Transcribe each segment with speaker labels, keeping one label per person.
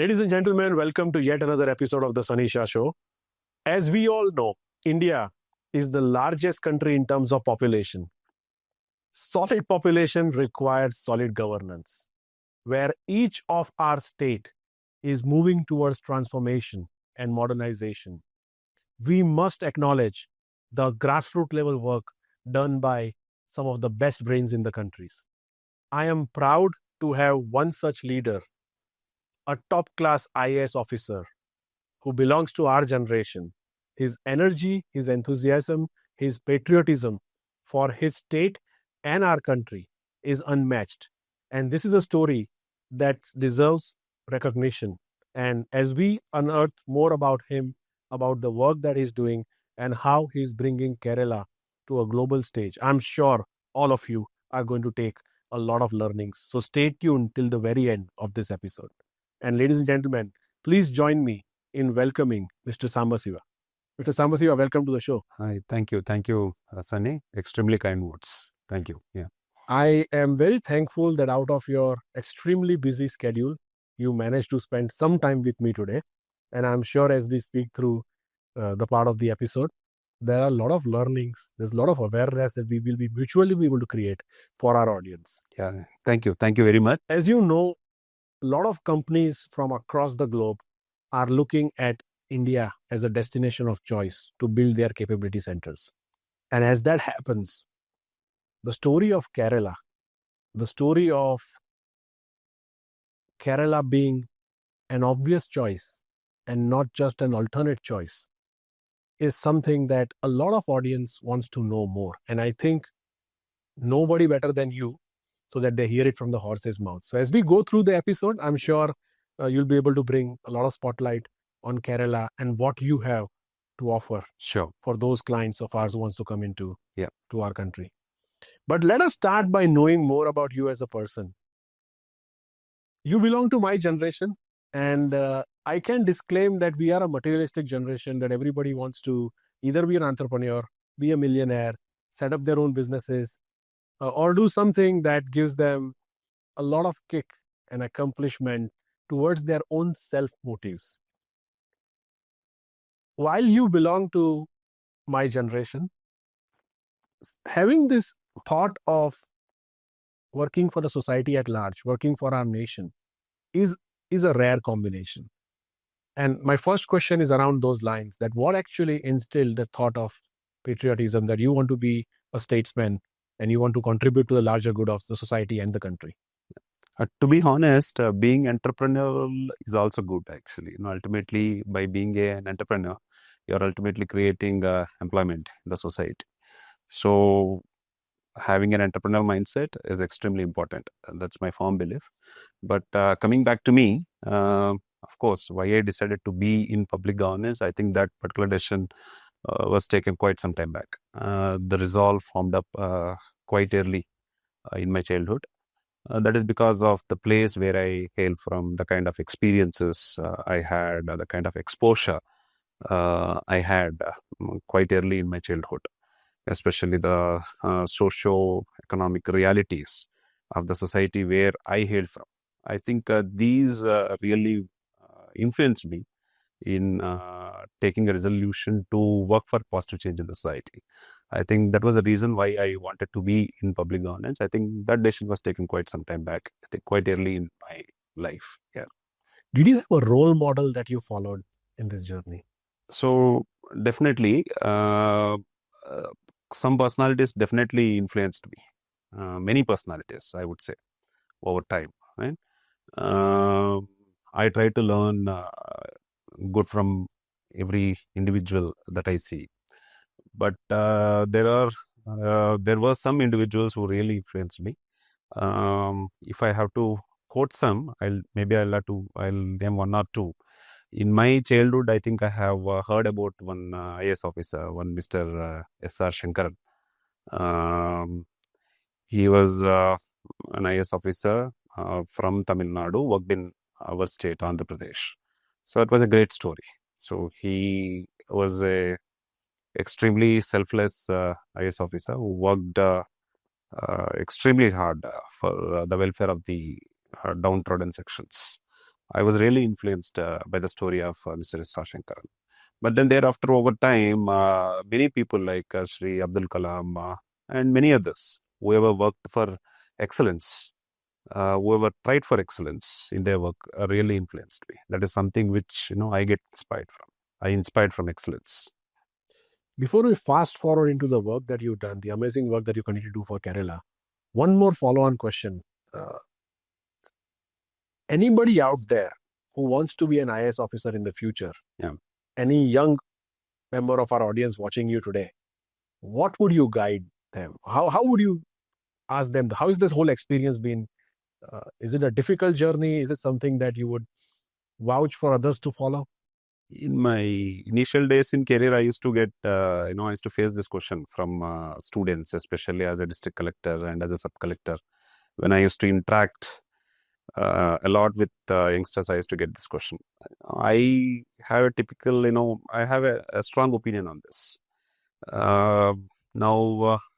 Speaker 1: Ladies and gentlemen, welcome to yet another episode of the Sunny Shah Show. As we all know, India is the largest country in terms of population. Solid population requires solid governance, where each of our state is moving towards transformation and modernization. We must acknowledge the grassroots level work done by some of the best brains in the countries. I am proud to have one such leader, a top-class IAS officer who belongs to our generation. His energy, his enthusiasm, his patriotism for his state and our country is unmatched. And this is a story that deserves recognition. And as we unearth more about him, about the work that he's doing and how he's bringing Kerala to a global stage, I'm sure all of you are going to take a lot of learnings. So stay tuned till the very end of this episode. And ladies and gentlemen, please join me in welcoming Mr. Sambasiva. Mr. Sambasiva, welcome to the show.
Speaker 2: Hi, thank you. Thank you, Sunny. Extremely kind words. Thank you. Yeah.
Speaker 1: I am very thankful that out of your extremely busy schedule, you managed to spend some time with me today. And I'm sure as we speak through the part of the episode, there are a lot of learnings. There's a lot of awareness that we will be mutually be able to create for our audience.
Speaker 2: Yeah. Thank you. Thank you very much.
Speaker 1: As you know, a lot of companies from across the globe are looking at India as a destination of choice to build their capability centers. And as that happens, the story of Kerala, the story of Kerala being an obvious choice and not just an alternate choice, is something that a lot of audience wants to know more. And I think nobody better than you, so that they hear it from the horse's mouth. So as we go through the episode, I'm sure you'll be able to bring a lot of spotlight on Kerala and what you have to offer.
Speaker 2: Sure.
Speaker 1: For those clients of ours who wants to come into to our country. But let us start by knowing more about you as a person. You belong to my generation, and I can disclaim that we are a materialistic generation, that everybody wants to either be an entrepreneur, be a millionaire, set up their own businesses, or do something that gives them a lot of kick and accomplishment towards their own self-motives. While you belong to my generation, having this thought of working for the society at large, working for our nation, is a rare combination. And my first question is around those lines, that what actually instilled the thought of patriotism, that you want to be a statesman and you want to contribute to the larger good of the society and the country?
Speaker 2: To be honest, being entrepreneurial is also good, actually. Ultimately, by being an entrepreneur, you're ultimately creating employment in the society. So having an entrepreneurial mindset is extremely important. That's my firm belief. But coming back to me, of course, why I decided to be in public governance, I think that particular decision was taken quite some time back. The resolve formed up quite early in my childhood. That is because of the place where I hail from, the kind of experiences I had, the kind of exposure I had quite early in my childhood, especially the socio-economic realities of the society where I hailed from. I think these really influenced me in taking a resolution to work for positive change in the society. I think that was the reason why I wanted to be in public governance. I think that decision was taken quite some time back, I think quite early in my life. Yeah.
Speaker 1: Did you have a role model that you followed in this journey?
Speaker 2: So definitely, some personalities definitely influenced me. Many personalities, I would say, over time. Right? I try to learn good from every individual that I see. But there were some individuals who really influenced me. If I have to quote some, I'll name one or two. In my childhood, I think I have heard about one IAS officer, one Mr. 𝗧𝗵𝗵𝗵. He was an IAS officer from Tamil Nadu, worked in our state, Andhra Pradesh. So it was a great story. So he was a extremely selfless IAS officer who worked extremely hard for the welfare of the downtrodden sections I was really influenced by the story of Mr. S. Shankar. But then thereafter, over time, many people like Shri Abdul Kalam and many others, whoever worked for excellence, whoever tried for excellence in their work, really influenced me. That is something which I get inspired from. I inspired from excellence.
Speaker 1: Before we fast forward into the work that you've done, the amazing work that you continue to do for Kerala, one more follow-on question. Anybody out there who wants to be an IAS officer in the future, any young member of our audience watching you today, what would you guide them? How would you ask them, how is this whole experience been? Is it a difficult journey? Is it something that you would vouch for others to follow?
Speaker 2: In my initial days in career, I used to get, I used to face this question from students, especially as a district collector and as a sub-collector. When I used to interact a lot with youngsters, I used to get this question. I have a typical, I have a strong opinion on this. Now,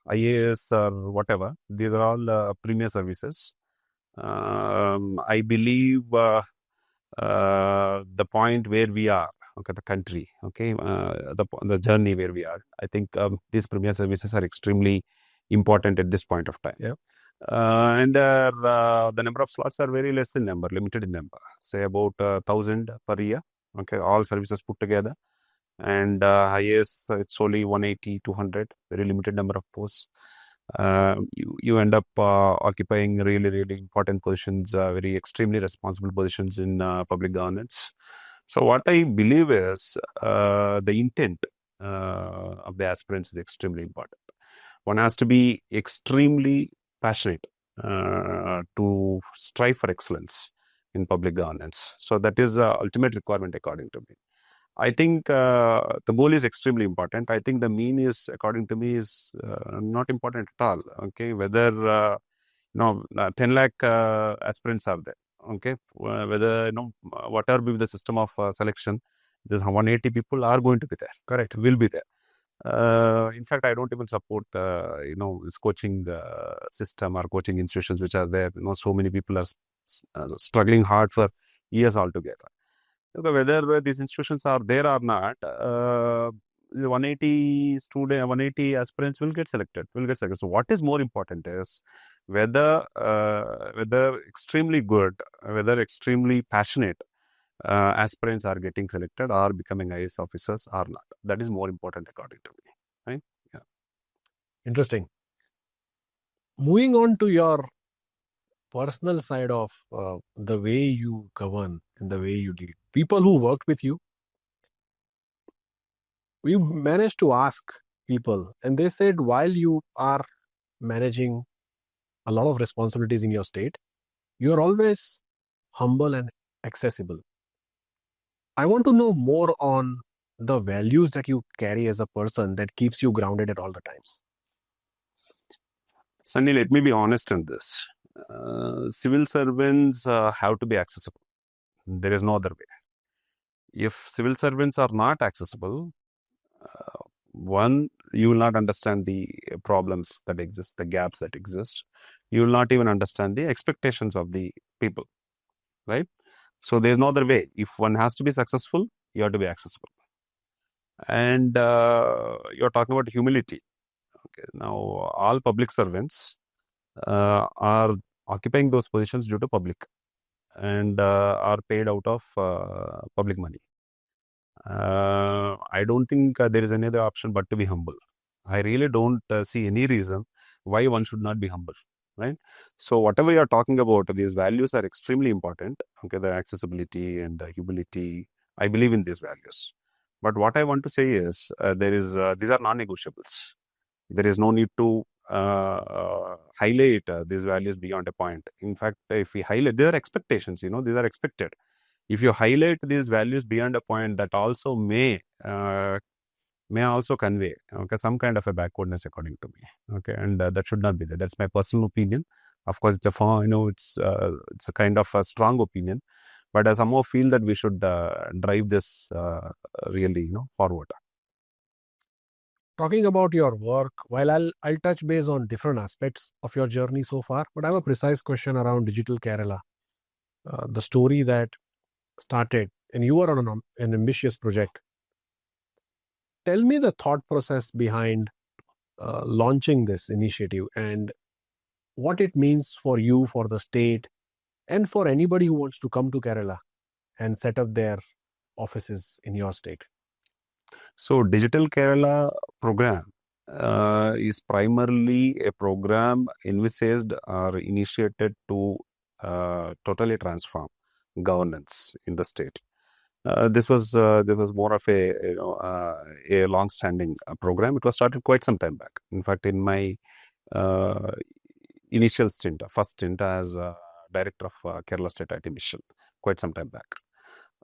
Speaker 2: IAS or whatever, these are all premier services. I believe the point where we are, the country, the journey where we are, I think these premier services are extremely important at this point of time. And the number of slots are very less in number, limited in number, say about 1,000 per year, all services put together. And IAS, it's only 180, 200, very limited number of posts. You end up occupying really, really important positions, very extremely responsible positions in public governance. So what I believe is the intent of the aspirants is extremely important. One has to be extremely passionate to strive for excellence in public governance. So that is the ultimate requirement according to me. I think the goal is extremely important. I think the mean is, according to me, is not important at all. Whether 10 lakh aspirants are there. Whether whatever be the system of selection, this 180 people are going to be there. Correct, will be there. In fact, I don't even support this coaching system or coaching institutions which are there. So many people are struggling hard for years altogether. Whether these institutions are there or not, 180 aspirants will get selected. So what is more important is whether extremely good, whether extremely passionate aspirants are getting selected or becoming IAS officers or not. That is more important according to me. Right? Yeah.
Speaker 1: Interesting. Moving on to your personal side of the way you govern and the way you lead. People who worked with you, we managed to ask people, and they said while you are managing a lot of responsibilities in your state, you are always humble and accessible. I want to know more on the values that you carry as a person that keeps you grounded at all the times.
Speaker 2: Sunny, let me be honest in this. Civil servants have to be accessible. There is no other way. If civil servants are not accessible, one, you will not understand the problems that exist, the gaps that exist. You will not even understand the expectations of the people, right? So there's no other way. If one has to be successful, you have to be accessible. And you're talking about humility. Now, all public servants are occupying those positions due to public and are paid out of public money. I don't think there is any other option but to be humble. I really don't see any reason why one should not be humble, right? So whatever you're talking about, these values are extremely important. The accessibility and the humility, I believe in these values. But what I want to say is these are non-negotiables. There is no need to highlight these values beyond a point. In fact, if we highlight, there are expectations, these are expected. If you highlight these values beyond a point, that also may also convey some kind of a backwardness according to me. And that should not be there. That's my personal opinion. Of course, it's a kind of a strong opinion, but I somehow feel that we should drive this really forward.
Speaker 1: Talking about your work, while I'll touch base on different aspects of your journey so far, but I have a precise question around Digital Kerala. The story that started, and you are on an ambitious project. Tell me the thought process behind launching this initiative and what it means for you, for the state, and for anybody who wants to come to Kerala and set up their offices in your state.
Speaker 2: So Digital Kerala program is primarily a program envisaged or initiated to totally transform governance in the state. This was more of a long-standing program. It was started quite some time back. In fact, in my initial stint, first stint as director of Kerala State IT Mission, quite some time back.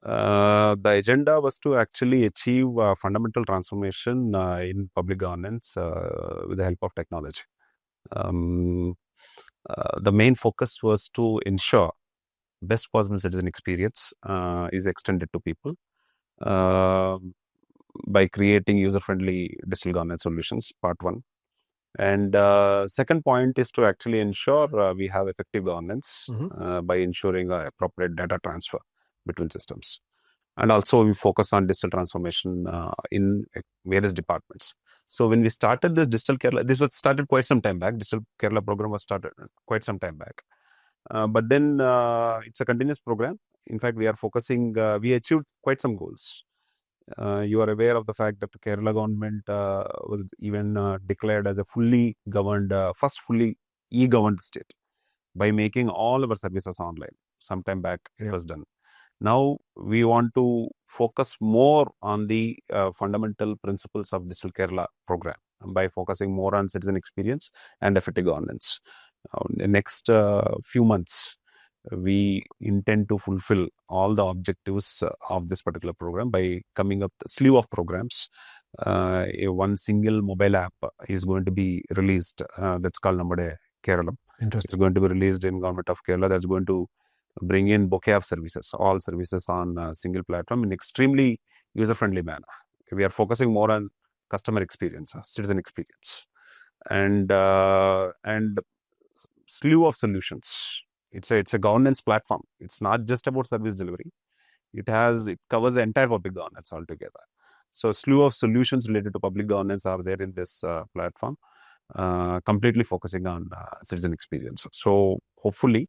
Speaker 2: The agenda was to actually achieve fundamental transformation in public governance with the help of technology. The main focus was to ensure best possible citizen experience is extended to people by creating user-friendly digital governance solutions, part one. And second point is to actually ensure we have effective governance by ensuring appropriate data transfer between systems. And also we focus on digital transformation in various departments. So when we started this Digital Kerala, this was started quite some time back. Digital Kerala program was started quite some time back. But then it's a continuous program. In fact, we are focusing, we achieved quite some goals. You are aware of the fact that the Kerala government was even declared as a fully governed, first fully e-governed state by making all our services online. Sometime back it was done. Now we want to focus more on the fundamental principles of Digital Kerala program by focusing more on citizen experience and effective governance. In the next few months, we intend to fulfill all the objectives of this particular program by coming up a slew of programs. One single mobile app is going to be released that's called 𝗪𝗵𝗵. It's going to be released in Government of Kerala. That's going to bring in bouquet of services, all services on a single platform in extremely user-friendly manner. We are focusing more on customer experience, citizen experience, and slew of solutions. It's a governance platform. It's not just about service delivery. It covers the entire public governance altogether. So slew of solutions related to public governance are there in this platform, completely focusing on citizen experience. So hopefully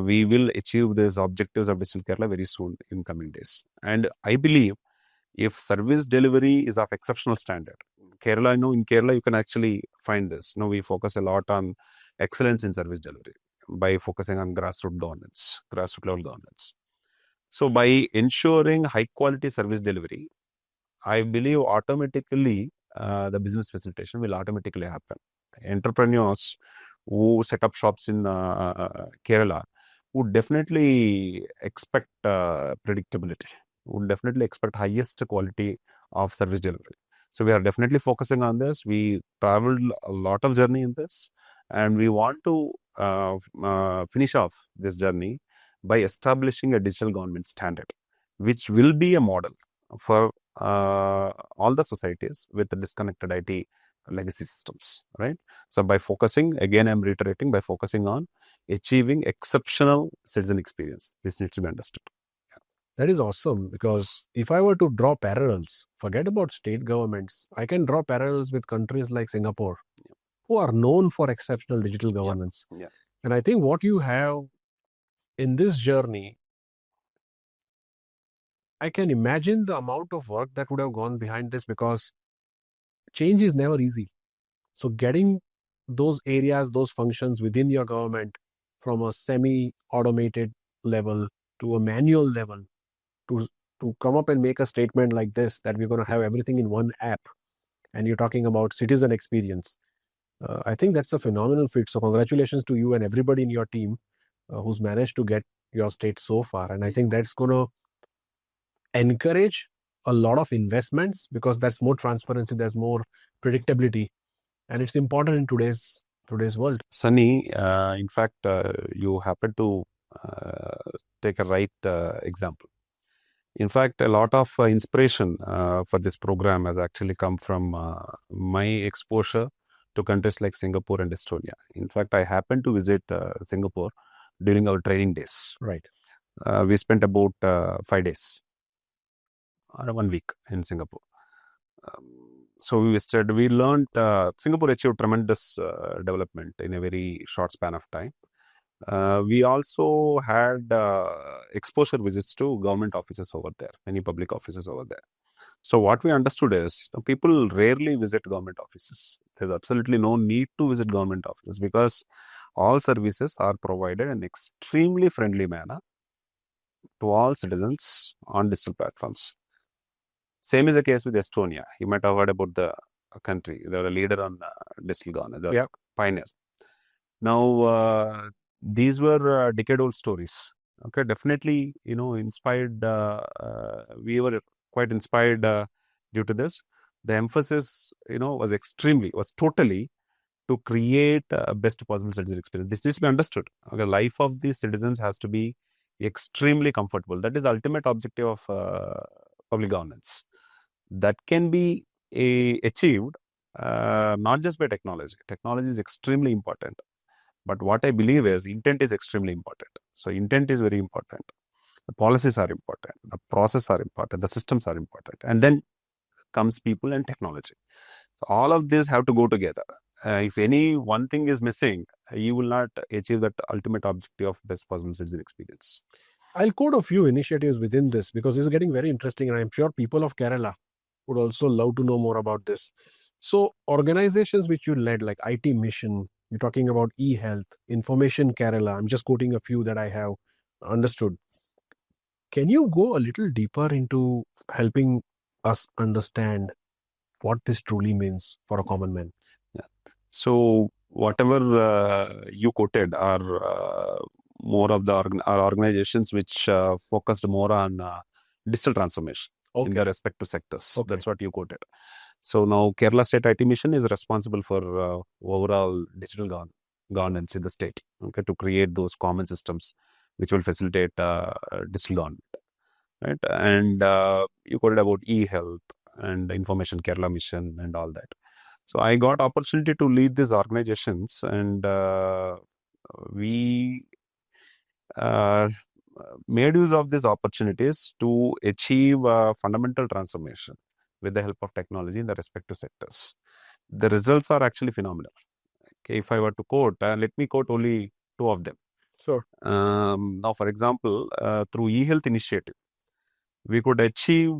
Speaker 2: we will achieve these objectives of Digital Kerala very soon in coming days. And I believe if service delivery is of exceptional standard, Kerala, in Kerala you can actually find this. We focus a lot on excellence in service delivery by focusing on grassroots governance, grassroots level governance. So by ensuring high quality service delivery, I believe automatically the business facilitation will automatically happen. Entrepreneurs who set up shops in Kerala would definitely expect predictability, would definitely expect highest quality of service delivery. So we are definitely focusing on this. We traveled a lot of journey in this, and we want to finish off this journey by establishing a digital government standard, which will be a model for all the societies with the disconnected IT legacy systems, right? So by focusing, again, I'm reiterating, by focusing on achieving exceptional citizen experience, this needs to be understood.
Speaker 1: That is awesome, because if I were to draw parallels, forget about state governments, I can draw parallels with countries like Singapore, who are known for exceptional digital governance. And I think what you have in this journey, I can imagine the amount of work that would have gone behind this, because change is never easy. So getting those areas, those functions within your government from a semi-automated level to a manual level, to come up and make a statement like this, that we're going to have everything in one app, and you're talking about citizen experience. I think that's a phenomenal feat. So congratulations to you and everybody in your team who's managed to get your state so far. And I think that's going to encourage a lot of investments, because that's more transparency, there's more predictability, and it's important in today's world.
Speaker 2: Sunny, in fact, you happen to take a right example. In fact, a lot of inspiration for this program has actually come from my exposure to countries like Singapore and Estonia. In fact, I happened to visit Singapore during our training days.
Speaker 1: Right.
Speaker 2: We spent about 5 days or 1 week in Singapore. So we learned Singapore achieved tremendous development in a very short span of time. We also had exposure visits to government offices over there, many public offices over there. So what we understood is people rarely visit government offices. There's absolutely no need to visit government offices because all services are provided in extremely friendly manner to all citizens on digital platforms. Same is the case with Estonia. You might have heard about the country. They're a leader on digital governance. They're pioneers. Now, these were decade-old stories. Okay, definitely, inspired. We were quite inspired due to this. The emphasis, was totally to create best possible citizen experience. This needs to be understood. Okay, life of these citizens has to be extremely comfortable. That is the ultimate objective of public governance. That can be achieved not just by technology. Technology is extremely important. But what I believe is intent is extremely important. So intent is very important. The policies are important. The process are important. The systems are important. And then comes people and technology. So all of these have to go together. If any one thing is missing, you will not achieve that ultimate objective of best possible citizen experience.
Speaker 1: I'll quote a few initiatives within this because this is getting very interesting, and I'm sure people of Kerala would also love to know more about this. So organizations which you led, like IT Mission, you're talking about e-health, Information Kerala. I'm just quoting a few that I have understood. Can you go a little deeper into helping us understand what this truly means for a common man?
Speaker 2: Yeah. So whatever you quoted are more of the organizations which focused more on digital transformation in their respective sectors. Okay. That's what you quoted. So now Kerala State IT Mission is responsible for overall digital governance in the state, okay, to create those common systems which will facilitate digital government. Right? And you quoted about e-health and Information Kerala Mission and all that. So I got opportunity to lead these organizations, and we made use of these opportunities to achieve fundamental transformation with the help of technology in the respective sectors. The results are actually phenomenal. Okay, if I were to quote, let me quote only two of them.
Speaker 1: Sure.
Speaker 2: Now, for example, through e-health initiative, we could achieve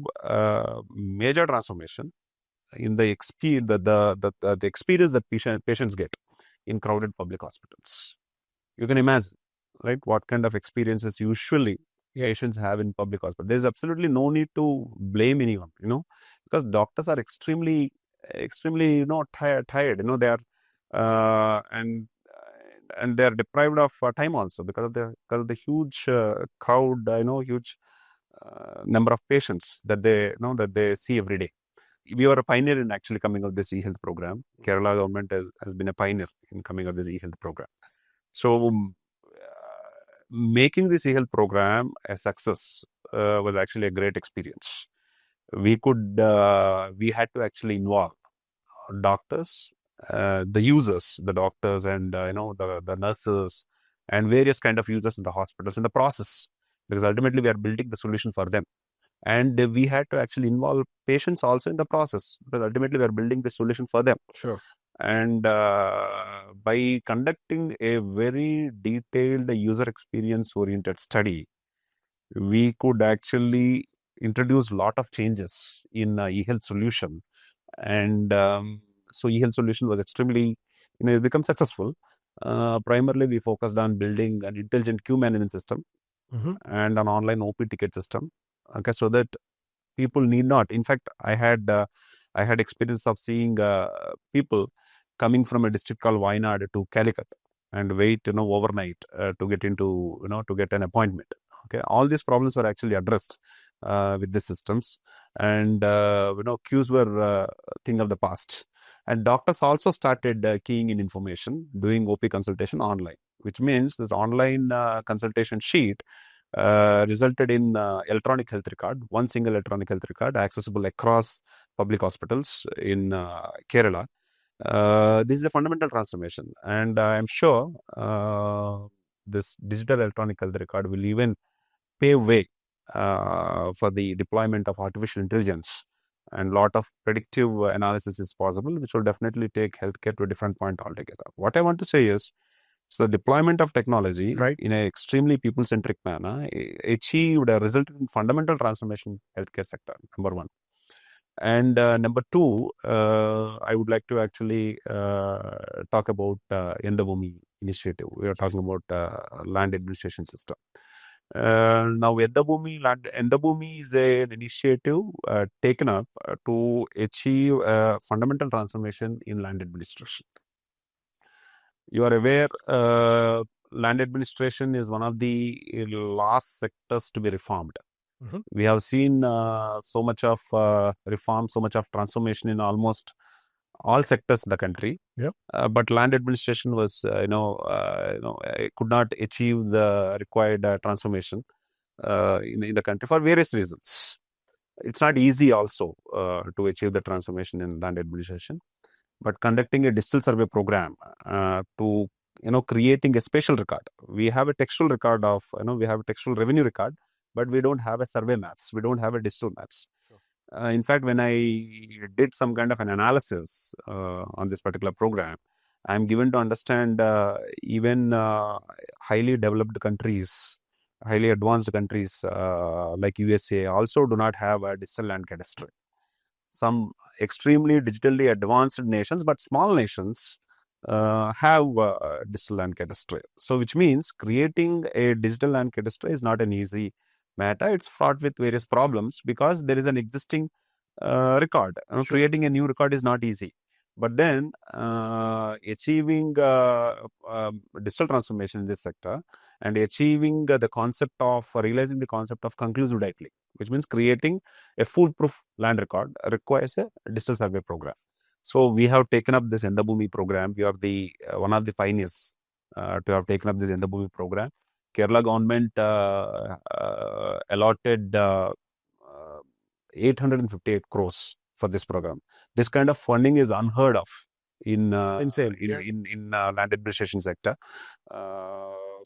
Speaker 2: major transformation in the experience that patients get in crowded public hospitals. You can imagine, right, what kind of experiences usually patients have in public hospital. There's absolutely no need to blame anyone, because doctors are extremely, tired. They are, and they are deprived of time also because of the huge crowd, huge number of patients that they see every day. We were a pioneer in actually coming up this e-health program. Kerala government has been a pioneer in coming up this e-health program. So making this e-health program a success was actually a great experience. We had to actually involve doctors, the users, the doctors, and the nurses, and various kind of users in the hospitals in the process, because ultimately we are building the solution for them. And we had to actually involve patients also in the process, because ultimately we are building the solution for them.
Speaker 1: Sure.
Speaker 2: And by conducting a very detailed user experience oriented study, we could actually introduce a lot of changes in e-health solution. And so e-health solution was extremely, it became successful. Primarily, we focused on building an intelligent queue management system and an online OP ticket system. Okay, so that people need not. In fact, I had experience of seeing people coming from a district called Wayanad to Calicut and wait, overnight to get into, to get an appointment. Okay, all these problems were actually addressed with the systems, and queues were a thing of the past. And doctors also started keying in information, doing OP consultation online, which means this online consultation sheet resulted in electronic health record, one single electronic health record accessible across public hospitals in Kerala. This is a fundamental transformation, and I'm sure this digital electronic health record will even pave way for the deployment of artificial intelligence, and lot of predictive analysis is possible, which will definitely take healthcare to a different point altogether. What I want to say is, so the deployment of technology in an extremely people-centric manner achieved a result in fundamental transformation in healthcare sector, number one. And number two, I would like to actually talk about 𝗬𝗵𝗵 initiative. We are talking about land administration system. Now, 𝗬𝗵𝗵 is an initiative taken up to achieve fundamental transformation in land administration. You are aware, land administration is one of the last sectors to be reformed. We have seen so much of reform, so much of transformation in almost all sectors in the country. But land administration was, could not achieve the required transformation in the country for various reasons. It's not easy also to achieve the transformation in land administration. But conducting a digital survey program to creating a spatial record. We have a textual record of we have a textual revenue record, but we don't have a survey maps. We don't have a digital maps. In fact, when I did some kind of an analysis on this particular program, I'm given to understand even highly developed countries, highly advanced countries like USA also do not have a digital land cadastre. Some extremely digitally advanced nations, but small nations have digital land cadastre. So, which means creating a digital land cadastre is not an easy matter. It's fraught with various problems because there is an existing record. Creating a new record is not easy. But then achieving digital transformation in this sector and achieving the concept of realizing the concept of conclusive titling, which means creating a foolproof land record, requires a digital survey program. So we have taken up this 𝗬𝗵𝗵 program. We are the one of the pioneers to have taken up this 𝗬𝗵𝗵 program. Kerala government allotted 858 crores for this program. This kind of funding is unheard of in land administration sector.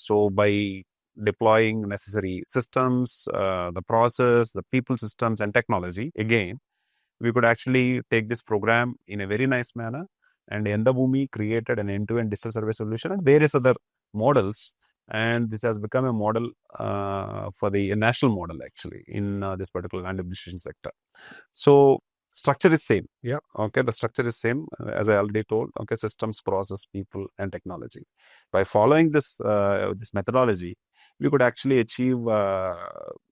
Speaker 2: So by deploying necessary systems, the process, the people systems and technology, again, we could actually take this program in a very nice manner. And 𝗬𝗵𝗵 created an end-to-end digital survey solution and various other models. And this has become a model for the national model actually in this particular land administration sector. So structure is same. Okay, the structure is same as I already told. Okay, systems, process, people, and technology. By following this this methodology, we could actually achieve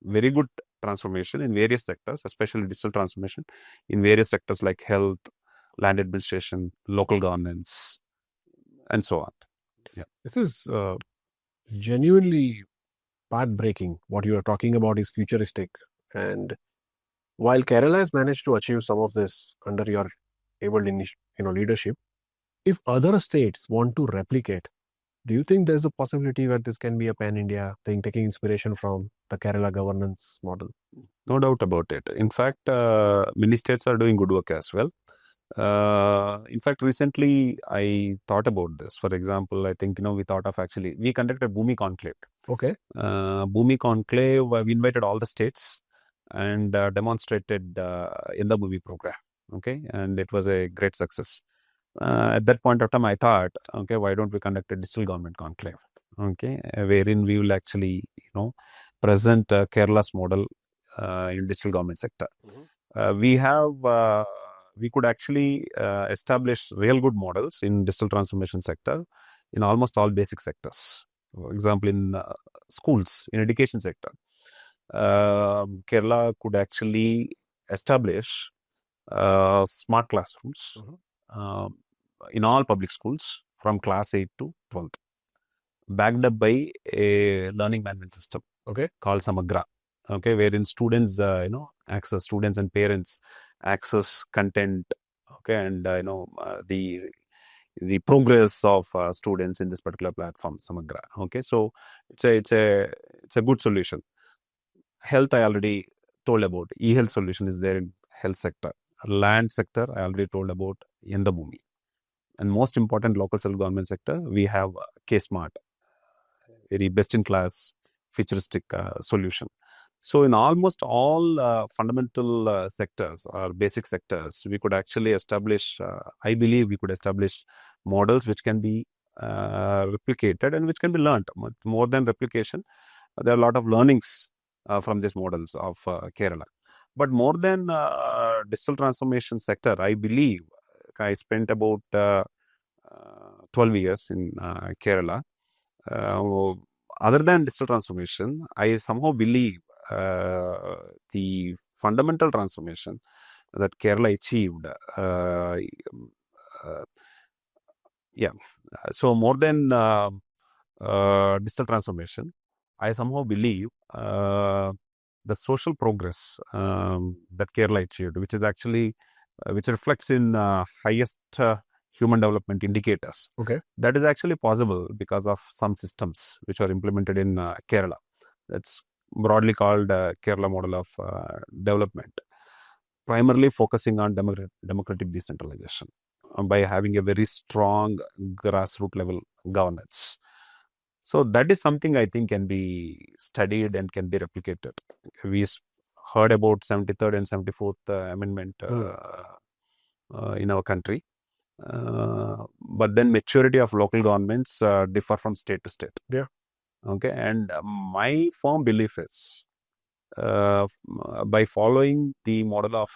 Speaker 2: very good transformation in various sectors, especially digital transformation in various sectors like health, land administration, local governance, and so on.
Speaker 1: This is genuinely path-breaking. What you are talking about is futuristic. And while Kerala has managed to achieve some of this under your able leadership, if other states want to replicate, do you think there's a possibility where this can be a pan-India thing, taking inspiration from the Kerala governance model?
Speaker 2: No doubt about it. In fact, many states are doing good work as well. In fact, recently I thought about this. For example, I think, we thought of we conducted 𝗵𝗵 conclave.
Speaker 1: Okay.
Speaker 2: 𝗵𝗵 conclave, we invited all the states and demonstrated 𝗬𝗵𝗵 program. Okay. And it was a great success. At that point of time, I thought, okay, why don't we conduct a digital government conclave? Okay. Wherein we will actually, present Kerala's model in digital government sector. We could actually establish real good models in digital transformation sector in almost all basic sectors. For example, in schools, in education sector, Kerala could actually establish smart classrooms in all public schools from class 8 to 12th, backed up by a learning management system, called 𝗬𝗵𝗃. Okay, wherein students, students and parents access content, and the progress of students in this particular platform, 𝗬𝗵𝗃. Okay, so it's a good solution. Health, I already told about. E-health solution is there in health sector. Land sector, I already told about 𝗬𝗵𝗵. And most important, local self-government sector, we have 𝗀Smart, very best in class futuristic solution. So in almost all fundamental sectors or basic sectors, we could actually establish, I believe we could establish models which can be replicated and which can be learned. More than replication, there are a lot of learnings from these models of Kerala. But more than digital transformation sector, I believe I spent about 12 years in Kerala. Other than digital transformation, I somehow believe the fundamental transformation that Kerala achieved. So more than digital transformation, I somehow believe the social progress that Kerala achieved, which is actually which reflects in highest human development indicators.
Speaker 1: Okay.
Speaker 2: That is actually possible because of some systems which are implemented in Kerala. That's broadly called Kerala model of development, primarily focusing on democratic decentralization by having a very strong grassroots level governance. So that is something I think can be studied and can be replicated. We heard about 73rd and 74th Amendment in our country. But then maturity of local governments differ from state to state.
Speaker 1: Yeah.
Speaker 2: Okay. And my firm belief is by following the model of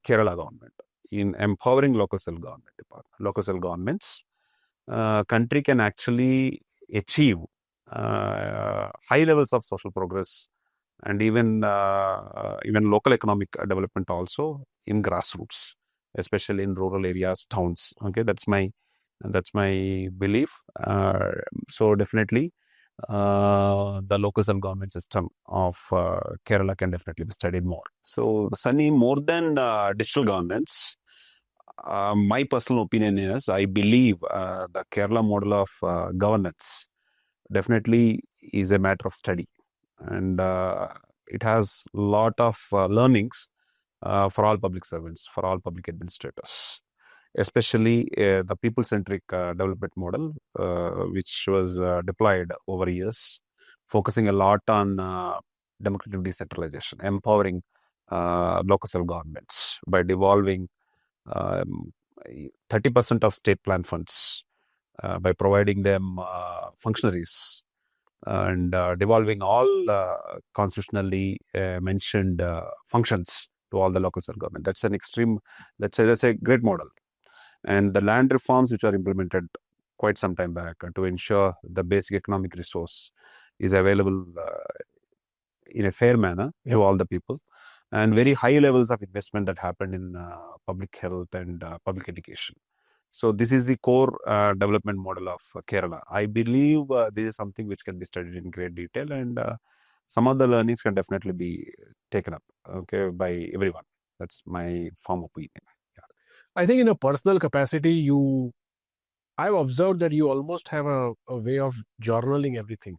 Speaker 2: Kerala government in empowering local self-governments, country can actually achieve high levels of social progress and even local economic development also in grassroots, especially in rural areas, towns. Okay, that's my belief. So definitely, the local self-government system of Kerala can definitely be studied more. So, Sunny, more than digital governance, my personal opinion is I believe the Kerala model of governance definitely is a matter of study, and it has a lot of learnings for all public servants, for all public administrators, especially the people-centric development model, which was deployed over years, focusing a lot on democratic decentralization, empowering local self-governments by devolving 30% of state plan funds by providing them functionaries and devolving all constitutionally mentioned functions to all the local self-government. That's a great model. And the land reforms which are implemented quite some time back to ensure the basic economic resource is available in a fair manner to all the people, and very high levels of investment that happened in public health and public education. So this is the core development model of Kerala. I believe this is something which can be studied in great detail, and some of the learnings can definitely be taken up, okay, by everyone. That's my firm opinion.
Speaker 1: I think in a personal capacity, I've observed that you almost have a way of journaling everything.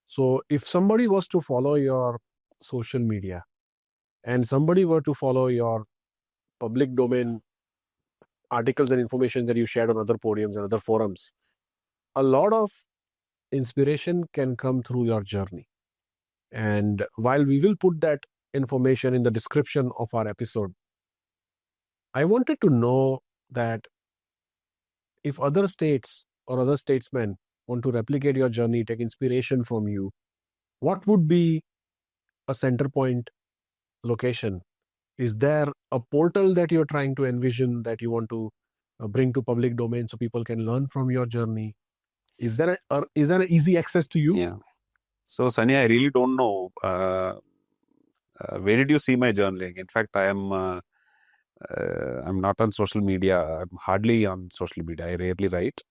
Speaker 1: So if somebody was to follow your social media and somebody were to follow your public domain articles and information that you shared on other podiums and other forums, a lot of inspiration can come through your journey. And while we will put that information in the description of our episode, I wanted to know that if other states or other statesmen want to replicate your journey, take inspiration from you, what would be a center point location? Is there a portal that you're trying to envision that you want to bring to public domain so people can learn from your journey? Is there an easy access to you?
Speaker 2: Yeah. So, Sunny, I really don't know. Where did you see my journaling? In fact, I'm not on social media. I'm hardly on social media. I rarely write.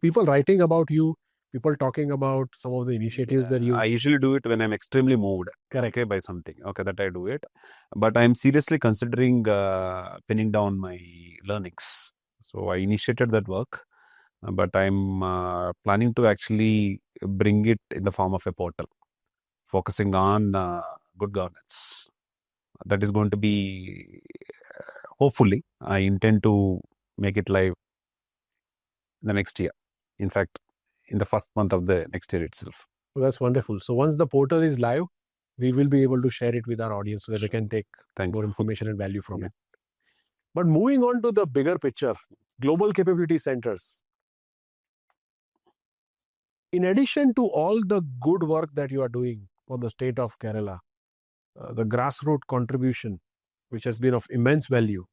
Speaker 1: People writing about you, people talking about some of the initiatives that you...
Speaker 2: I usually do it when I'm extremely moved.
Speaker 1: Correct.
Speaker 2: Okay, by something. Okay, that I do it. But I'm seriously considering pinning down my learnings. So I initiated that work, but I'm planning to actually bring it in the form of a portal, focusing on good governance. That is going to be, hopefully, I intend to make it live the next year. In fact, in the first month of the next year itself.
Speaker 1: Well, that's wonderful. So once the portal is live, we will be able to share it with our audience so that they can take more information and value from it. But moving on to the bigger picture, global capability centers. In addition to all the good work that you are doing for the state of Kerala, the grassroots contribution, which has been of immense value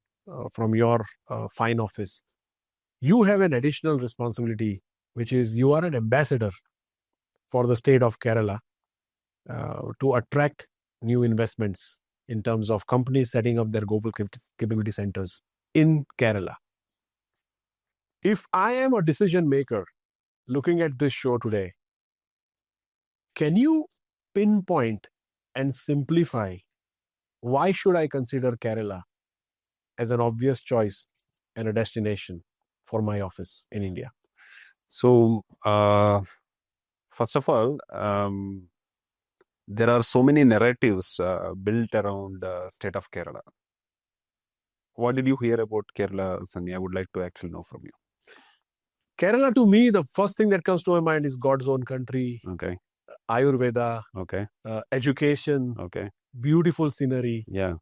Speaker 1: from your fine office, you have an additional responsibility, which is you are an ambassador for the state of Kerala to attract new investments in terms of companies setting up their global capability centers in Kerala. If I am a decision maker looking at this show today, can you pinpoint and simplify why should I consider Kerala as an obvious choice and a destination for my office in India?
Speaker 2: So, first of all, there are so many narratives built around state of Kerala. What did you hear about Kerala, Sunny? I would like to actually know from you.
Speaker 1: Kerala, to me, the first thing that comes to my mind is God's own country,
Speaker 2: Okay.
Speaker 1: Ayurveda,
Speaker 2: Okay.
Speaker 1: Education,
Speaker 2: Okay.
Speaker 1: beautiful scenery,
Speaker 2: Yeah.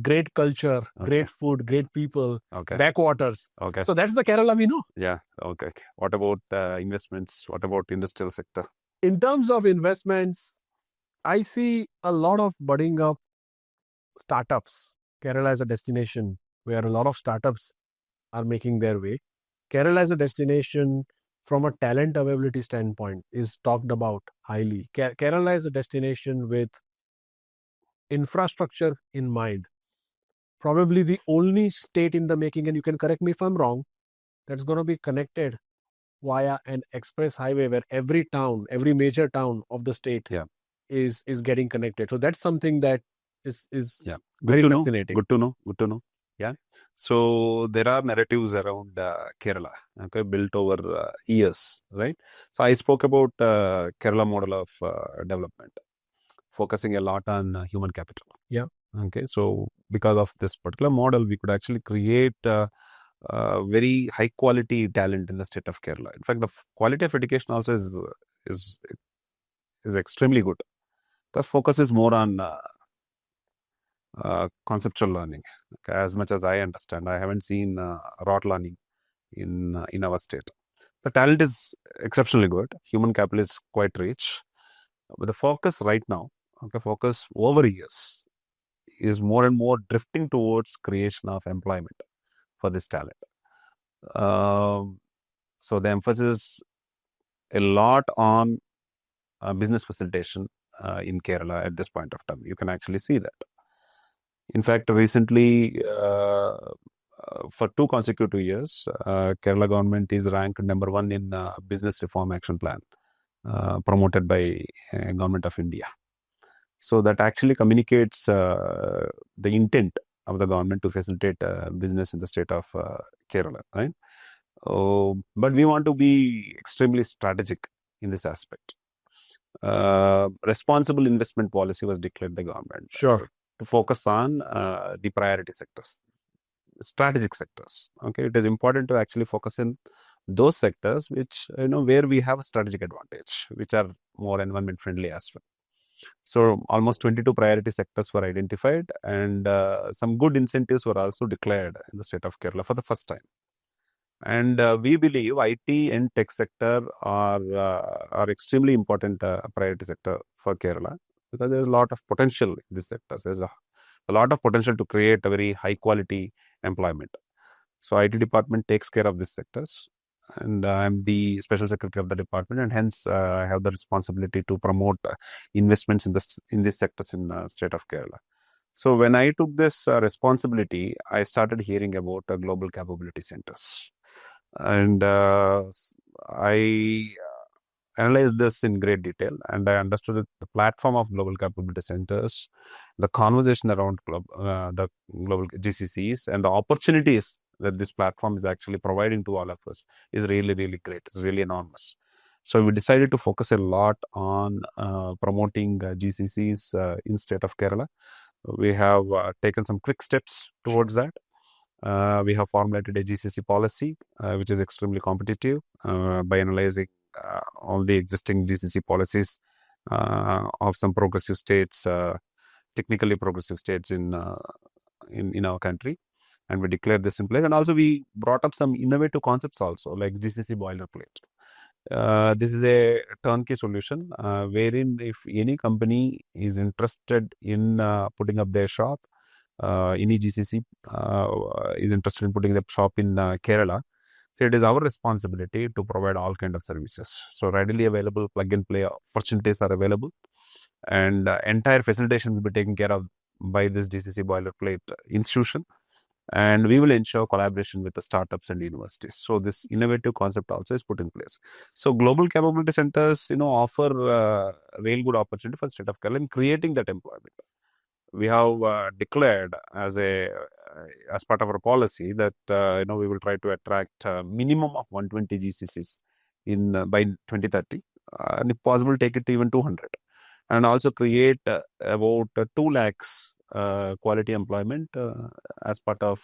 Speaker 1: great culture, great food, great people, backwaters.
Speaker 2: Okay.
Speaker 1: So that's the Kerala we know.
Speaker 2: Yeah. Okay. What about investments? What about industrial sector?
Speaker 1: In terms of investments, I see a lot of budding up startups. Kerala is a destination where a lot of startups are making their way. Kerala as a destination from a talent availability standpoint is talked about highly. Kerala is a destination with infrastructure in mind. Probably the only state in the making, and you can correct me if I'm wrong, that's going to be connected via an express highway where every town, every major town of the state is getting connected. So that's something that is very fascinating.
Speaker 2: Good to know. Yeah. So there are narratives around Kerala, okay, built over years, right? So I spoke about Kerala model of development, focusing a lot on human capital.
Speaker 1: Yeah.
Speaker 2: Okay. So because of this particular model, we could actually create very high quality talent in the state of Kerala. In fact, the quality of education also is extremely good. Because focus is more on conceptual learning. Okay, as much as I understand, I haven't seen rote learning in our state. The talent is exceptionally good. Human capital is quite rich. But the focus right now, focus over years, is more and more drifting towards creation of employment for this talent. So the emphasis a lot on business facilitation in Kerala at this point of time. You can actually see that. In fact, recently, for 2 consecutive years, Kerala government is ranked number 1 in business reform action plan promoted by Government of India. So that actually communicates the intent of the government to facilitate business in the state of Kerala, right? But we want to be extremely strategic in this aspect. Responsible investment policy was declared by government.
Speaker 1: Sure.
Speaker 2: To focus on the priority sectors, strategic sectors. Okay, it is important to actually focus in those sectors which, where we have a strategic advantage, which are more environment friendly as well. So almost 22 priority sectors were identified, and some good incentives were also declared in the state of Kerala for the first time. And we believe IT and tech sector are extremely important priority sector for Kerala, because there's a lot of potential in this sector. There's a lot of potential to create a very high quality employment. So IT department takes care of these sectors, and I'm the special secretary of the department, and hence I have the responsibility to promote investments in these sectors in state of Kerala. So when I took this responsibility, I started hearing about global capability centers, and I analyzed this in great detail, and I understood that the platform of global capability centers, the conversation around the global GCCs, and the opportunities that this platform is actually providing to all of us is really, really great. It's really enormous. So we decided to focus a lot on promoting GCCs in state of Kerala. We have taken some quick steps towards that. We have formulated a GCC policy, which is extremely competitive by analyzing all the existing GCC policies of some progressive states, technically progressive states in our country, and we declared this in place. And also we brought up some innovative concepts also, like GCC boilerplate. This is a turnkey solution wherein if any company is interested in putting up their shop, any GCC is interested in putting up shop in Kerala, so it is our responsibility to provide all kind of services. So readily available plug and play opportunities are available, and entire facilitation will be taken care of by this GCC boilerplate institution. And we will ensure collaboration with the startups and universities. So this innovative concept also is put in place. So global capability centers, offer real good opportunity for the state of Kerala in creating that employment. We have declared as part of our policy that we will try to attract a minimum of 120 GCCs by 2030, and if possible take it to even 200, and also create about 2 lakhs quality employment as part of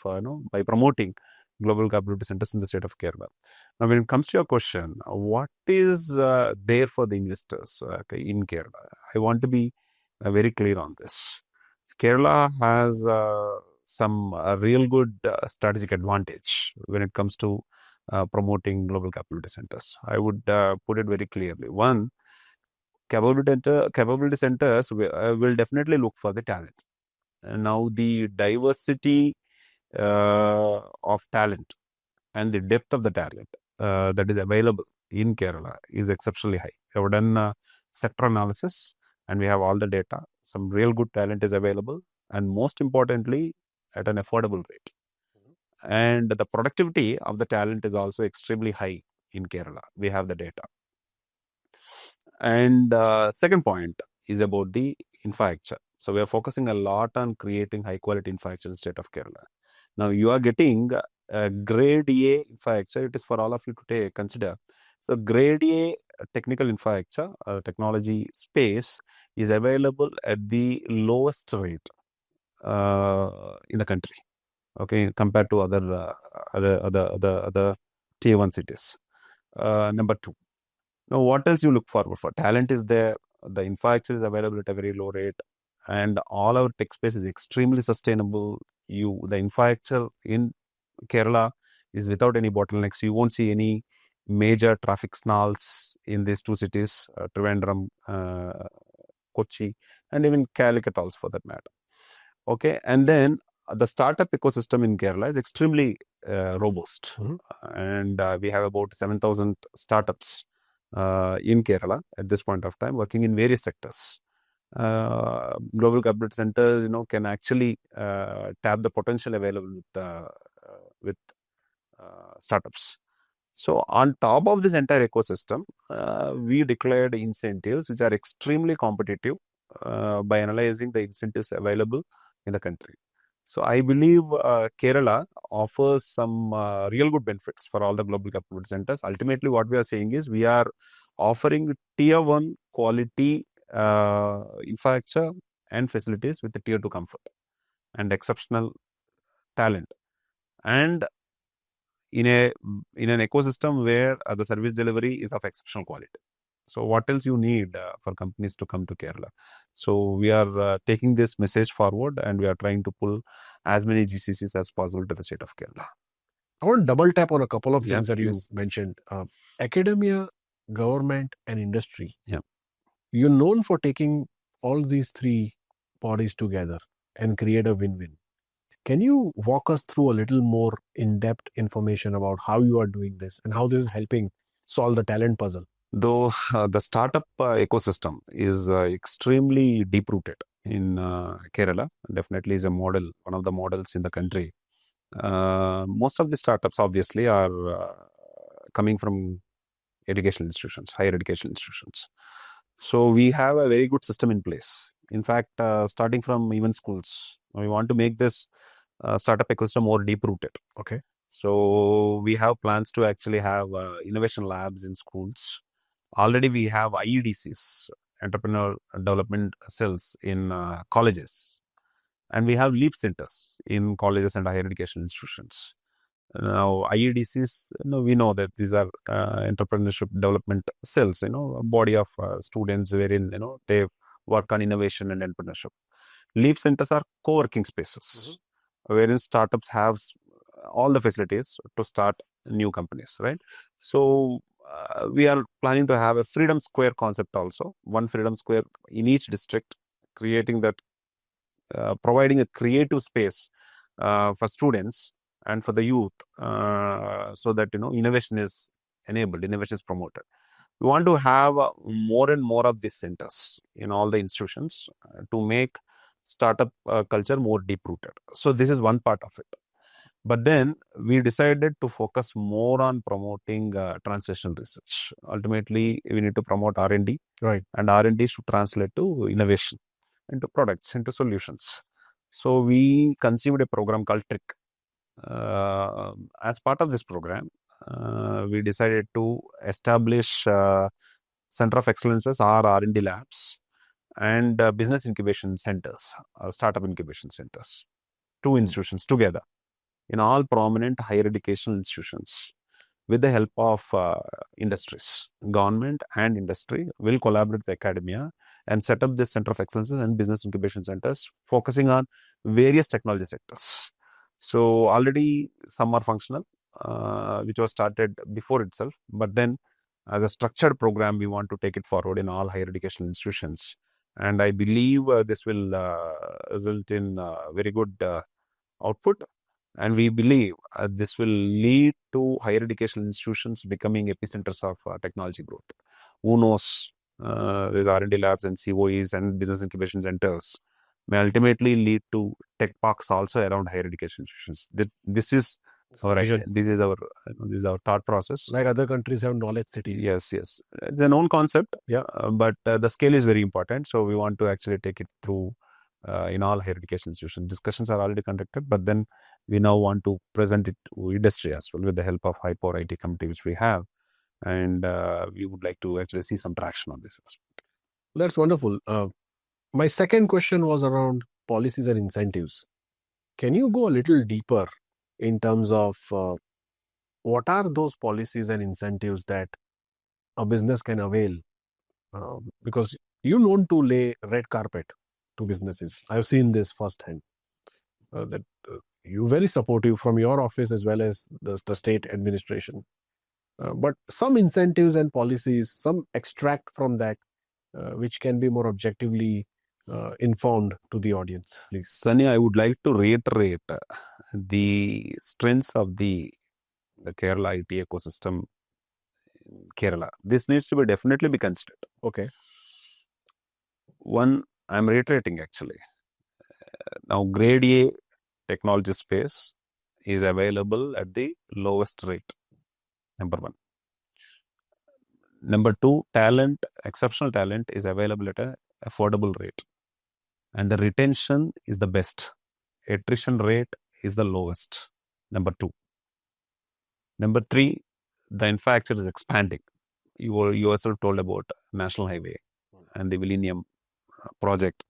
Speaker 2: by promoting global capability centers in the state of Kerala. Now, when it comes to your question, what is there for the investors in Kerala? I want to be very clear on this. Kerala has some real good strategic advantage when it comes to promoting global capability centers. I would put it very clearly. One, capability centers will definitely look for the talent. And now the diversity of talent and the depth of the talent that is available in Kerala is exceptionally high. We have done sector analysis and we have all the data. Some real good talent is available, and most importantly, at an affordable rate. And the productivity of the talent is also extremely high in Kerala. We have the data. And second point is about the infrastructure. So we are focusing a lot on creating high quality infrastructure in the state of Kerala. Now you are getting grade A infrastructure. It is for all of you to consider. So grade A technical infrastructure, technology space is available at the lowest rate in the country. Okay, compared to other tier 1 cities. Number 2. Now, what else you look forward for? Talent is there, the infrastructure is available at a very low rate, and all our tech space is extremely sustainable. The infrastructure in Kerala is without any bottlenecks. You won't see any major traffic snarls in these 2 cities, Trivandrum, Kochi, and even Calicut also for that matter. Okay, and then the startup ecosystem in Kerala is extremely robust, and we have about 7,000 startups in Kerala at this point of time, working in various sectors. Global capability centers, can actually tap the potential available with startups. So on top of this entire ecosystem, we declared incentives which are extremely competitive by analyzing the incentives available in the country. So I believe Kerala offers some real good benefits for all the global capability centers. Ultimately, what we are saying is we are offering tier 1 quality infrastructure and facilities with the tier 2 comfort and exceptional talent, and in an ecosystem where the service delivery is of exceptional quality. So what else you need for companies to come to Kerala? So we are taking this message forward, and we are trying to pull as many GCCs as possible to the state of Kerala.
Speaker 1: I want to double tap on a couple of things that you mentioned. Academia, government, and industry.
Speaker 2: Yeah.
Speaker 1: You're known for taking all these 3 bodies together and create a win-win. Can you walk us through a little more in-depth information about how you are doing this and how this is helping solve the talent puzzle?
Speaker 2: Though the startup ecosystem is extremely deep-rooted in Kerala, definitely is a model, one of the models in the country. Most of the startups obviously are coming from educational institutions, higher education institutions. So we have a very good system in place. In fact, starting from even schools, we want to make this startup ecosystem more deep-rooted.
Speaker 1: Okay.
Speaker 2: So we have plans to actually have innovation labs in schools. Already we have IEDCs, entrepreneur development cells in colleges, and we have leap centers in colleges and higher education institutions. Now, IEDCs, we know that these are entrepreneurship development cells, a body of students wherein, they work on innovation and entrepreneurship. Leap centers are co-working spaces wherein startups have all the facilities to start new companies, right? So we are planning to have a freedom square concept also, one freedom square in each district, creating that, providing a creative space for students and for the youth, so that innovation is enabled, innovation is promoted. We want to have more and more of these centers in all the institutions to make startup culture more deep rooted. So this is one part of it. But then we decided to focus more on promoting translational research. Ultimately, we need to promote R&D,
Speaker 1: Right.
Speaker 2: And R&D should translate to innovation, into products, into solutions. So we conceived a program called TRIC. As part of this program, we decided to establish Center of Excellences or R&D labs and business incubation centers, startup incubation centers, two institutions together in all prominent higher educational institutions. With the help of industries, government and industry will collaborate with academia and set up this Center of Excellences and business incubation centers focusing on various technology sectors. So already some are functional, which was started before itself, but then as a structured program, we want to take it forward in all higher educational institutions. And I believe this will result in very good output. And we believe this will lead to higher educational institutions becoming epicenters of technology growth. Who knows, these R&D labs and COEs and business incubation centers may ultimately lead to tech parks also around higher education institutions. This is our
Speaker 1: Vision.
Speaker 2: this is our thought process.
Speaker 1: Like other countries have knowledge cities.
Speaker 2: Yes. It's a known concept,
Speaker 1: Yeah.
Speaker 2: but the scale is very important. So we want to actually take it through in all higher education institutions. Discussions are already conducted, but then we now want to present it to industry as well with the help of high power IT committee, which we have. And we would like to actually see some traction on this aspect.
Speaker 1: That's wonderful. My second question was around policies and incentives. Can you go a little deeper in terms of what are those policies and incentives that a business can avail? Because you're known to lay red carpet to businesses. I've seen this firsthand. That you're very supportive from your office as well as the state administration. But some incentives and policies, some extract from that, which can be more objectively informed to the audience, please.
Speaker 2: Sunny, I would like to reiterate the strengths of the Kerala IT ecosystem in Kerala. This needs to be definitely be considered.
Speaker 1: Okay.
Speaker 2: One, I'm reiterating actually. Now, grade A technology space is available at the lowest rate. Number one. Number two, exceptional talent is available at an affordable rate. And the retention is the best. Attrition rate is the lowest. Number two. Number three, the infrastructure is expanding. You yourself told about National Highway and the Millennium project.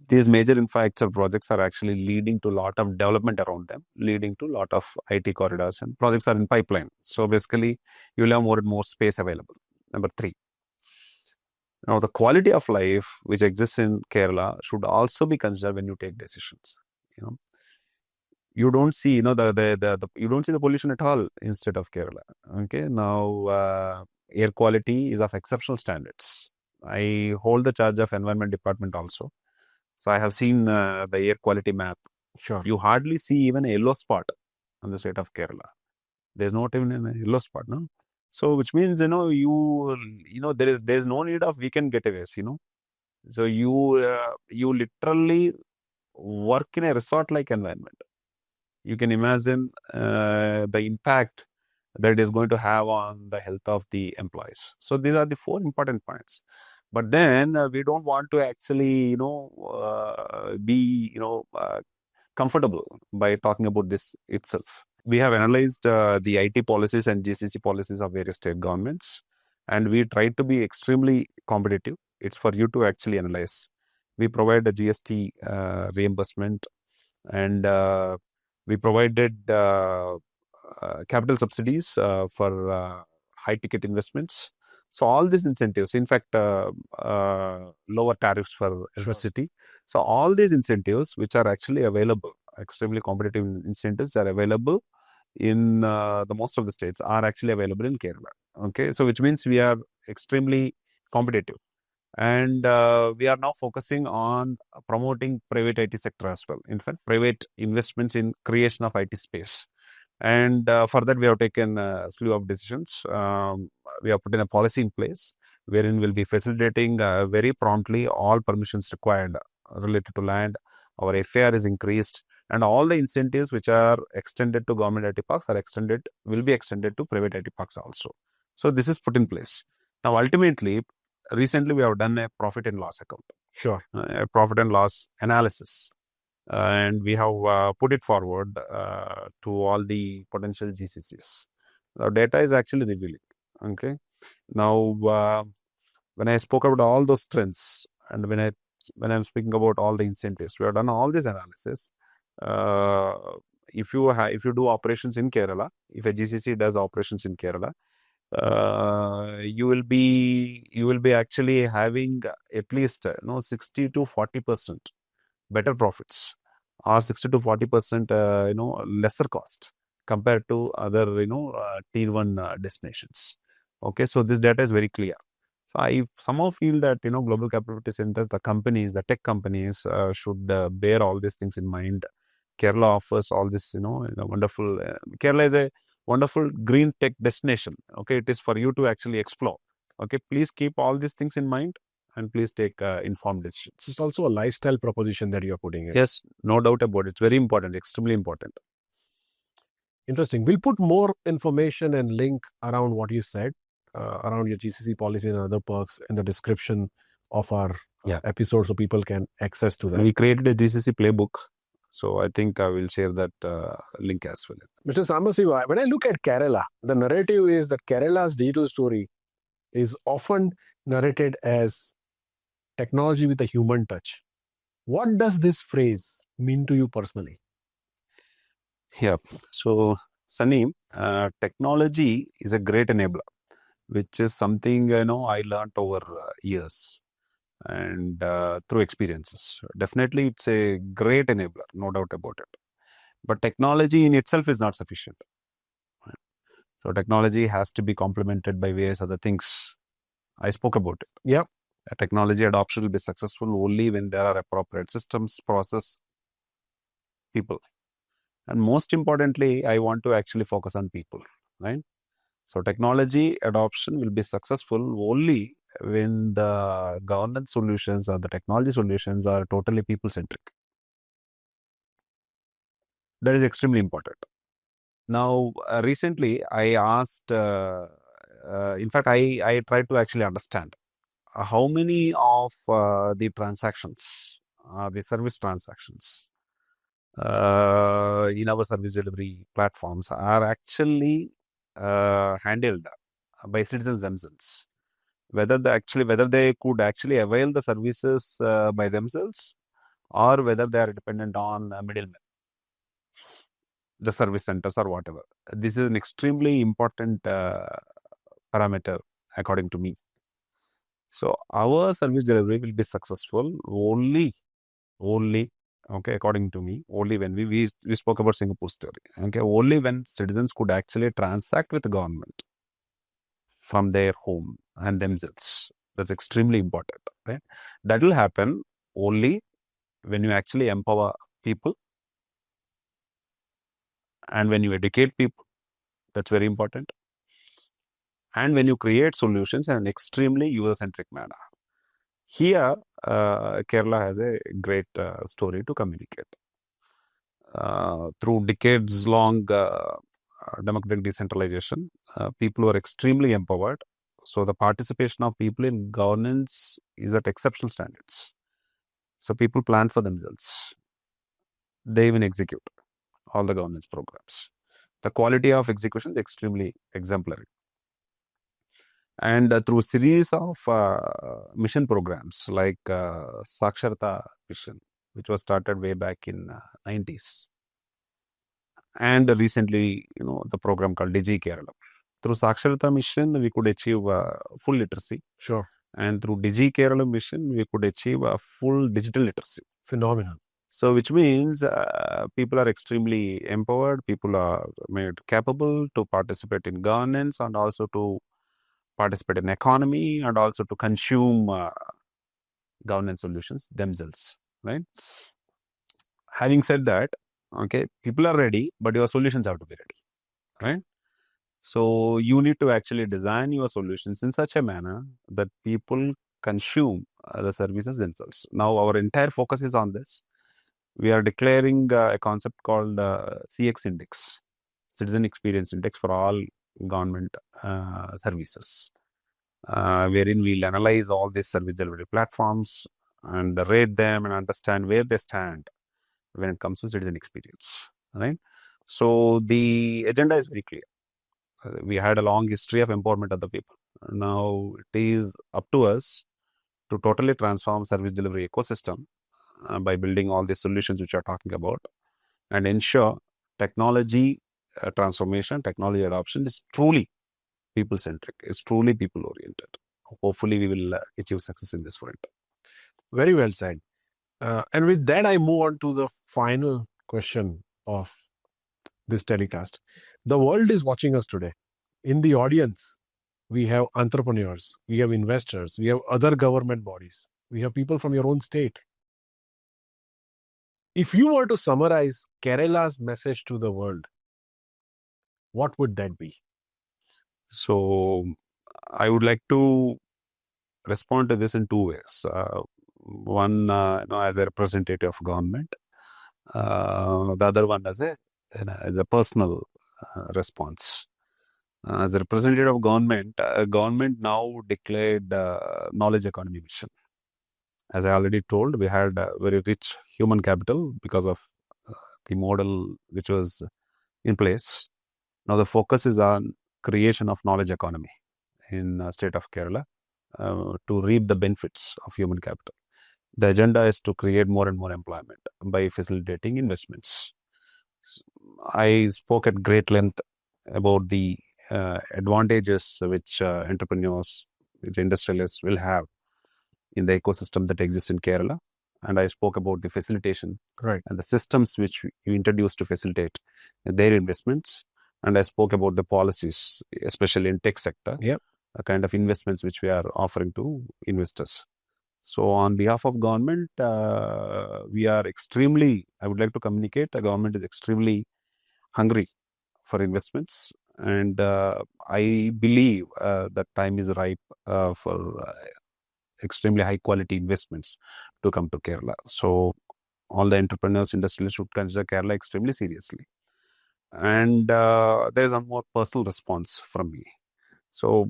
Speaker 2: These major infrastructure projects are actually leading to a lot of development around them, leading to a lot of IT corridors, and projects are in pipeline. So basically, you will have more and more space available. Number three. Now, the quality of life which exists in Kerala should also be considered when you take decisions. You don't see, you don't see the pollution at all in state of Kerala. Okay, now air quality is of exceptional standards. I hold the charge of environment department also, so I have seen the air quality map.
Speaker 1: Sure.
Speaker 2: You hardly see even a yellow spot on the state of Kerala. There's not even a yellow spot, no. So which means there is no need of weekend getaways. So you literally work in a resort like environment. You can imagine the impact that it is going to have on the health of the employees. So these are the four important points. But then we don't want to actually be comfortable by talking about this itself. We have analyzed the IT policies and GCC policies of various state governments, and we try to be extremely competitive. It's for you to actually analyze. We provide a GST reimbursement, and we provided capital subsidies for high ticket investments. So all these incentives, in fact, lower tariffs for electricity. So all these incentives, which are actually available, extremely competitive incentives are available in the most of the states, are actually available in Kerala. Okay, so which means we are extremely competitive, and we are now focusing on promoting private IT sector as well. In fact, private investments in creation of IT space. And for that, we have taken a slew of decisions. We have put in a policy in place wherein we'll be facilitating very promptly all permissions required related to land. Our FAR is increased, and all the incentives which are extended to government IT parks will be extended to private IT parks also. So this is put in place. Now, ultimately, recently we have done a profit and loss account.
Speaker 1: Sure.
Speaker 2: A profit and loss analysis. And we have put it forward to all the potential GCCs. The data is actually revealing. Okay. Now, when I spoke about all those trends, and when I'm speaking about all the incentives, we have done all this analysis. If you do operations in Kerala, if a GCC does operations in Kerala, you will be actually having at least 60 to 40% better profits, or 60 to 40% lesser cost compared to other tier 1 destinations. Okay, so this data is very clear. So I somehow feel that global capability centers, the companies, the tech companies should bear all these things in mind. Kerala offers all this wonderful. Kerala is a wonderful green tech destination. Okay, it is for you to actually explore. Okay, please keep all these things in mind, and please take informed decisions.
Speaker 1: It's also a lifestyle proposition that you're putting in.
Speaker 2: Yes, no doubt about it. It's very important, extremely important.
Speaker 1: Interesting. We'll put more information and link around what you said, around your GCC policy and other perks in the description of our episode, so people can access to that.
Speaker 2: We created a GCC playbook, so I think I will share that link as well.
Speaker 1: Mr. Sambasiva, when I look at Kerala, the narrative is that Kerala's digital story is often narrated as technology with a human touch. What does this phrase mean to you personally?
Speaker 2: Yeah, so Sunny, technology is a great enabler, which is something I learned over years and through experiences. Definitely, it's a great enabler, no doubt about it. But technology in itself is not sufficient. So technology has to be complemented by various other things. I spoke about it.
Speaker 1: Yep.
Speaker 2: Technology adoption will be successful only when there are appropriate systems, process, people. And most importantly, I want to actually focus on people, right? So technology adoption will be successful only when the governance solutions or the technology solutions are totally people-centric. That is extremely important. Now, recently, I asked, in fact, I tried to actually understand how many of the transactions, the service transactions in our service delivery platforms are actually handled by citizens themselves. Whether they could actually avail the services by themselves, or whether they are dependent on middlemen, the service centers or whatever. This is an extremely important parameter according to me. So our service delivery will be successful only, okay, according to me, only when we spoke about Singapore story. Okay, only when citizens could actually transact with the government from their home and themselves. That's extremely important, right? That will happen only when you actually empower people and when you educate people. That's very important. And when you create solutions in an extremely user-centric manner. Here, Kerala has a great story to communicate. Through decades-long democratic decentralization, people were extremely empowered. So the participation of people in governance is at exceptional standards. So people plan for themselves. They even execute all the governance programs. The quality of execution is extremely exemplary. And through a series of mission programs like Saksharata Mission, which was started way back in 90s, and recently, the program called Digi-Kerala. Through Saksharata mission, we could achieve full literacy.
Speaker 1: Sure.
Speaker 2: And through Digi-Kerala mission, we could achieve a full digital literacy.
Speaker 1: Phenomenal.
Speaker 2: So, which means people are extremely empowered, people are made capable to participate in governance and also to participate in economy and also to consume governance solutions themselves, right? Having said that, okay, people are ready, but your solutions have to be ready, right? So you need to actually design your solutions in such a manner that people consume the services themselves. Now, our entire focus is on this. We are declaring a concept called CX Index, Citizen Experience Index for all government services, wherein we'll analyze all these service delivery platforms and rate them and understand where they stand when it comes to citizen experience, right? So the agenda is very clear. We had a long history of empowerment of the people. Now it is up to us to totally transform service delivery ecosystem by building all these solutions which we are talking about and ensure technology transformation, technology adoption is truly people-centric, is truly people-oriented. Hopefully, we will achieve success in this front.
Speaker 1: Very well said. And with that, I move on to the final question of this telecast. The world is watching us today. In the audience, we have entrepreneurs, we have investors, we have other government bodies, we have people from your own state. If you were to summarize Kerala's message to the world, what would that be?
Speaker 2: So, I would like to respond to this in two ways. One, as a representative of government. The other one as a personal response. As a representative of government, government now declared knowledge economy mission. As I already told, we had very rich human capital because of the model which was in place. Now the focus is on creation of knowledge economy in state of Kerala to reap the benefits of human capital. The agenda is to create more and more employment by facilitating investments. I spoke at great length about the advantages which entrepreneurs, which industrialists will have in the ecosystem that exists in Kerala. And I spoke about the facilitation and the systems which we introduced to facilitate their investments. And I spoke about the policies, especially in tech sector, a kind of investments which we are offering to investors. So on behalf of government, we are extremely, I would like to communicate, the government is extremely hungry for investments. And I believe that time is ripe for extremely high quality investments to come to Kerala. So all the entrepreneurs, industrialists should consider Kerala extremely seriously. And there is a more personal response from me. So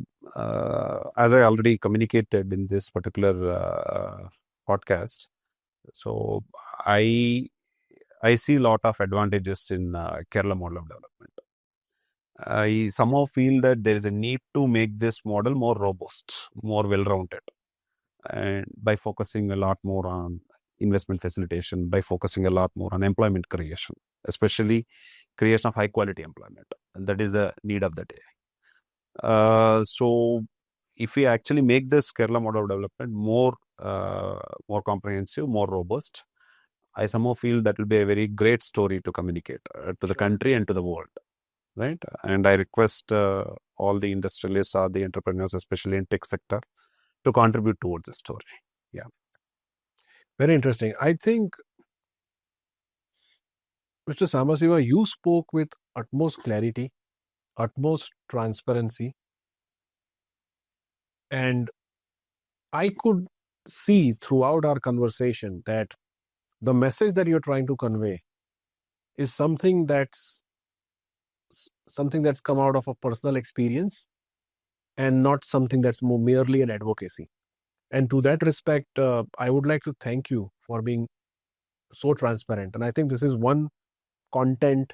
Speaker 2: as I already communicated in this particular podcast, so I see a lot of advantages in Kerala model of development. I somehow feel that there is a need to make this model more robust, more well-rounded, and by focusing a lot more on investment facilitation, by focusing a lot more on employment creation, especially creation of high quality employment. And that is the need of the day. So if we actually make this Kerala model of development more comprehensive, more robust, I somehow feel that will be a very great story to communicate to the country and to the world. Right. And I request all the industrialists or the entrepreneurs, especially in tech sector, to contribute towards the story. Yeah.
Speaker 1: Very interesting. I think, Mr. Sambasiva, you spoke with utmost clarity, utmost transparency, and I could see throughout our conversation that the message that you're trying to convey is something that's come out of a personal experience and not something that's more merely an advocacy. And to that respect, I would like to thank you for being so transparent. And I think this is one content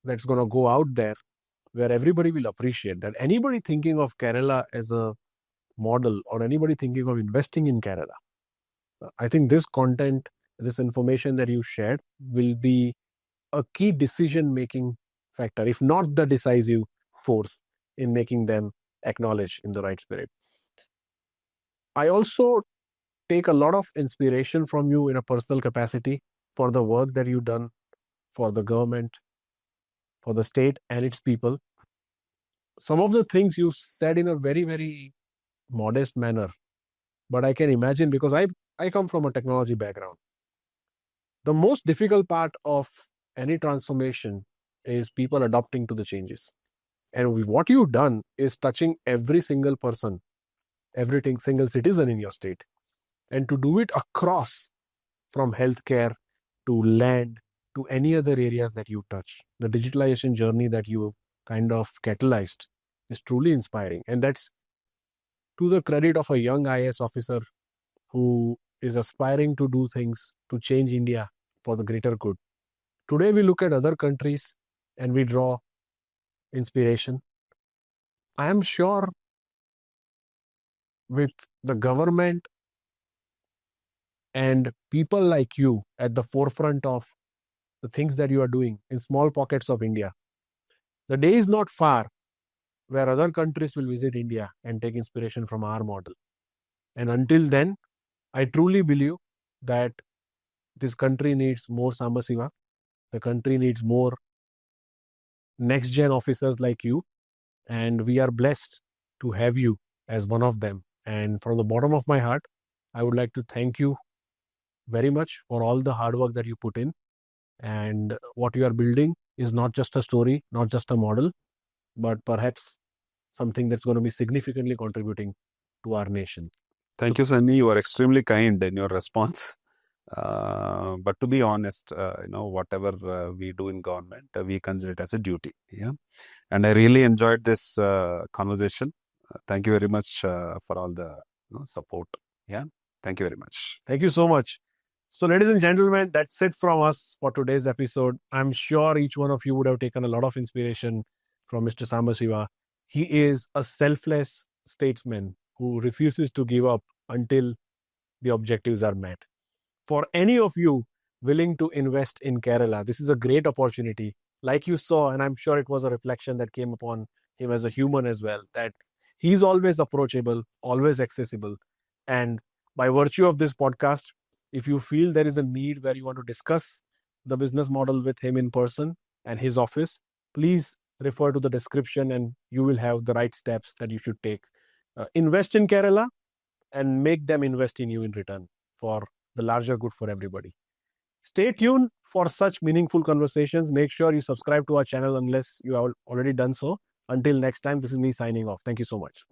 Speaker 1: that's going to go out there where everybody will appreciate that. Anybody thinking of Kerala as a model or anybody thinking of investing in Kerala, I think this content, this information that you shared will be a key decision-making factor, if not the decisive force in making them acknowledge in the right spirit. I also take a lot of inspiration from you in a personal capacity for the work that you've done for the government, for the state and its people. Some of the things you said in a very, very modest manner, but I can imagine, because I come from a technology background. The most difficult part of any transformation is people adapting to the changes. And what you've done is touching every single person, every single citizen in your state. And to do it across, from healthcare to land to any other areas that you touch, the digitalization journey that you kind of catalyzed is truly inspiring. And that's to the credit of a young IAS officer who is aspiring to do things to change India for the greater good. Today we look at other countries and we draw inspiration. I am sure with the government and people like you at the forefront of the things that you are doing in small pockets of India, the day is not far where other countries will visit India and take inspiration from our model. And until then, I truly believe that this country needs more Sambasiva. The country needs more next-gen officers like you. And we are blessed to have you as one of them. And from the bottom of my heart, I would like to thank you very much for all the hard work that you put in. And what you are building is not just a story, not just a model, but perhaps something that's going to be significantly contributing to our nation.
Speaker 2: Thank you, Sunny. You are extremely kind in your response. But to be honest, whatever we do in government, we consider it as a duty. Yeah, and I really enjoyed this conversation. Thank you very much for all the support. Yeah, thank you very much.
Speaker 1: Thank you so much. So, ladies and gentlemen, that's it from us for today's episode. I'm sure each one of you would have taken a lot of inspiration from Mr. Sambasiva. He is a selfless statesman who refuses to give up until the objectives are met. For any of you willing to invest in Kerala, this is a great opportunity. Like you saw, and I'm sure it was a reflection that came upon him as a human as well, that he's always approachable, always accessible. And by virtue of this podcast, if you feel there is a need where you want to discuss the business model with him in person and his office, please refer to the description and you will have the right steps that you should take. Invest in Kerala and make them invest in you in return for the larger good for everybody. Stay tuned for such meaningful conversations. Make sure you subscribe to our channel unless you have already done so. Until next time, this is me signing off. Thank you so much.